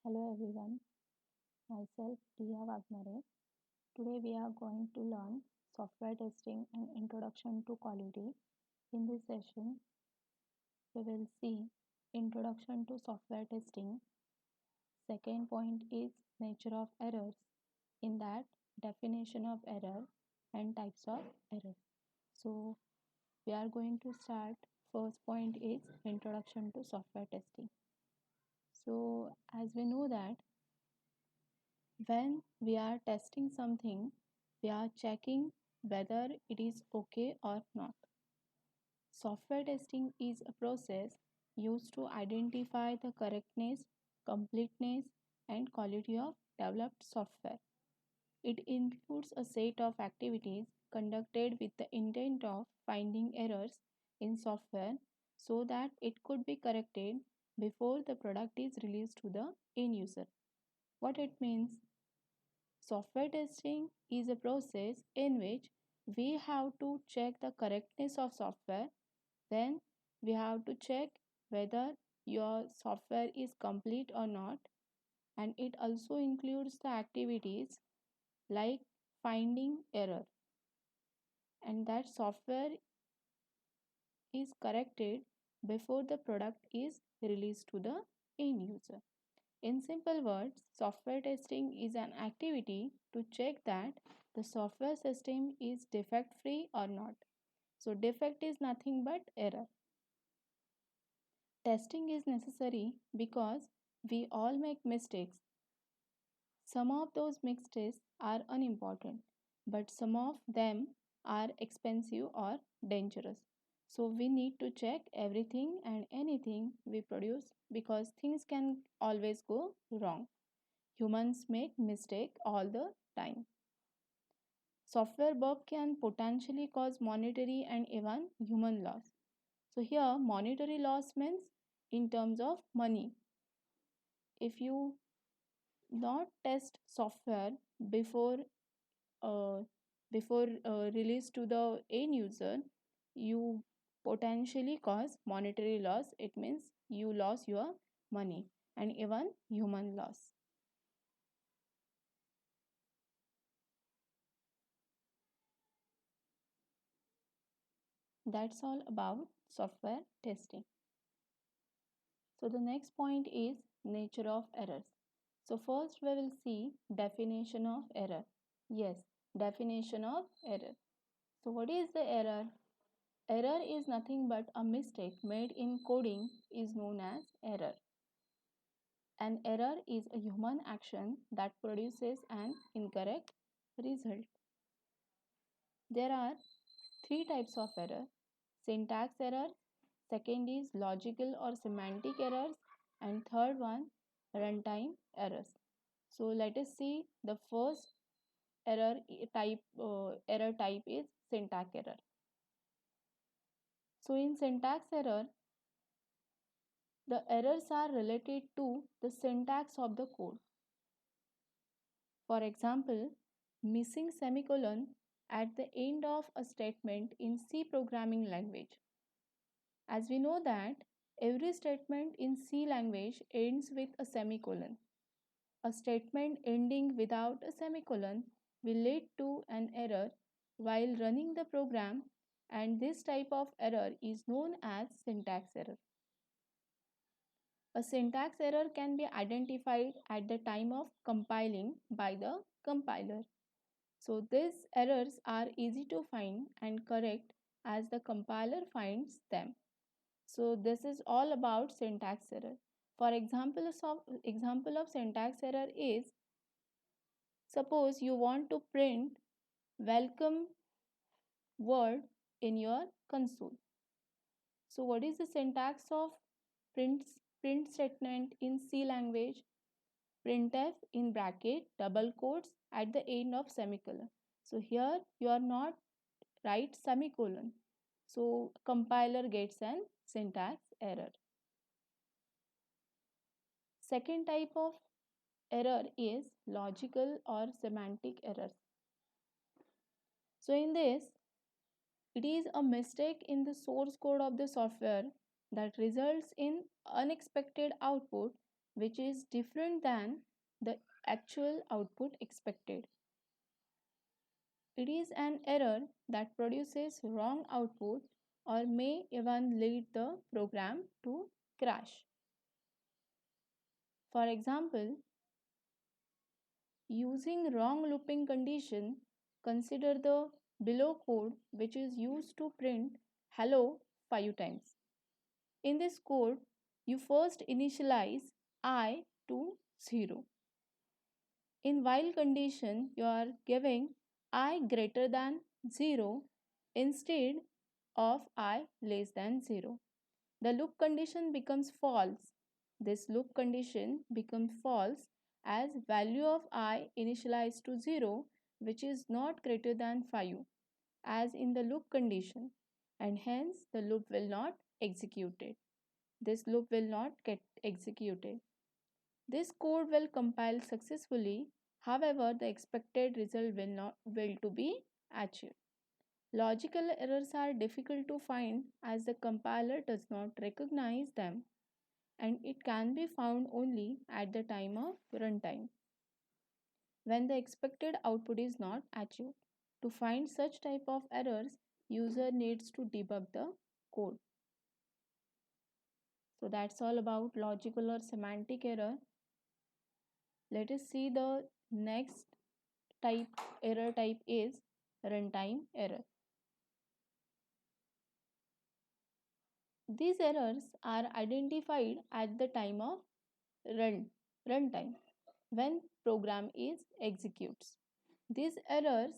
Hello everyone, myself Diya Vagnare. Today we are going to learn software testing and introduction to quality. In this session, we will see introduction to software testing. Second point is nature of errors. In that, definition of error and types of error. So we are going to start. First point is introduction to software testing. So as we know that when we are testing something, we are checking whether it is okay or not. Software testing is a process used to identify the correctness, completeness, and quality of developed software. It includes a set of activities conducted with the intent of finding errors in software so that it could be corrected before the product is released to the end user. What it means? Software testing is a process in which we have to check the correctness of software, then we have to check whether your software is complete or not, and it also includes the activities like finding error and that software is corrected before the product is released to the end user. In simple words, software testing is an activity to check that the software system is defect free or not. So, defect is nothing but error. Testing is necessary because we all make mistakes. Some of those mistakes are unimportant, but some of them are expensive or dangerous. So, we need to check everything and anything we produce because things can always go wrong. Humans make mistakes all the time. Software bug can potentially cause monetary and even human loss. So here monetary loss means in terms of money. If you not test software before uh, release to the end user, you potentially cause monetary loss. It means you lost your money and even human loss. That's all about software testing. So the next point is nature of errors. So first we will see definition of error. Yes, definition of error. So what is the error? Error is nothing but a mistake made in coding is known as error. An error is a human action that produces an incorrect result. There are three types of error: syntax error, second is logical or semantic errors, and third one runtime errors. So let us see the first error type is syntax error. So in syntax error, the errors are related to the syntax of the code. For example, missing semicolon at the end of a statement in C programming language. As we know that every statement in C language ends with a semicolon. A statement ending without a semicolon will lead to an error while running the program, and this type of error is known as syntax error. A syntax error can be identified at the time of compiling by the compiler. So these errors are easy to find and correct as the compiler finds them. So this is all about syntax error. For example of syntax error is, suppose you want to print welcome word in your console. So what is the syntax of print statement in C language? Printf in bracket double quotes at the end of semicolon. So here you are not write semicolon. So compiler gets an syntax error. Second type of error is logical or semantic errors. So in this, it is a mistake in the source code of the software that results in unexpected output which is different than the actual output expected. It is an error that produces wrong output or may even lead the program to crash. For example, using wrong looping condition, consider the below code which is used to print hello 5 times. In this code, you first initialize I to 0. In while condition, you are giving I greater than 0 instead of I less than 0. The loop condition becomes false. This loop condition becomes false as value of I initialized to 0, which is not greater than 5 as in the loop condition, and hence the loop will not execute it. This loop will not get executed. This code will compile successfully, however the expected result will to be achieved. Logical errors are difficult to find as the compiler does not recognize them, and it can be found only at the time of runtime when the expected output is not achieved. To find such type of errors, user needs to debug the code. So that's all about logical or semantic error. Let us see the next error type is runtime error. These errors are identified at the time of runtime when program is executes. These errors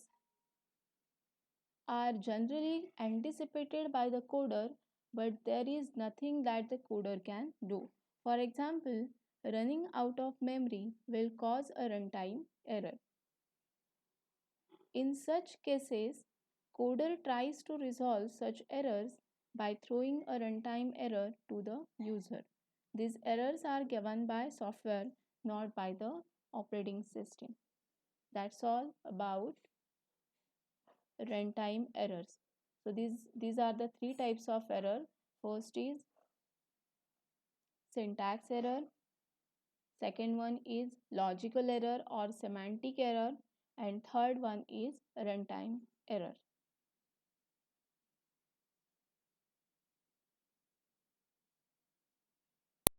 are generally anticipated by the coder, but there is nothing that the coder can do. For example, running out of memory will cause a runtime error. In such cases, coder tries to resolve such errors by throwing a runtime error to the user. These errors are given by software, not by the operating system. That's all about runtime errors. So these are the three types of error. First is syntax error, second one is logical error or semantic error, and third one is runtime error.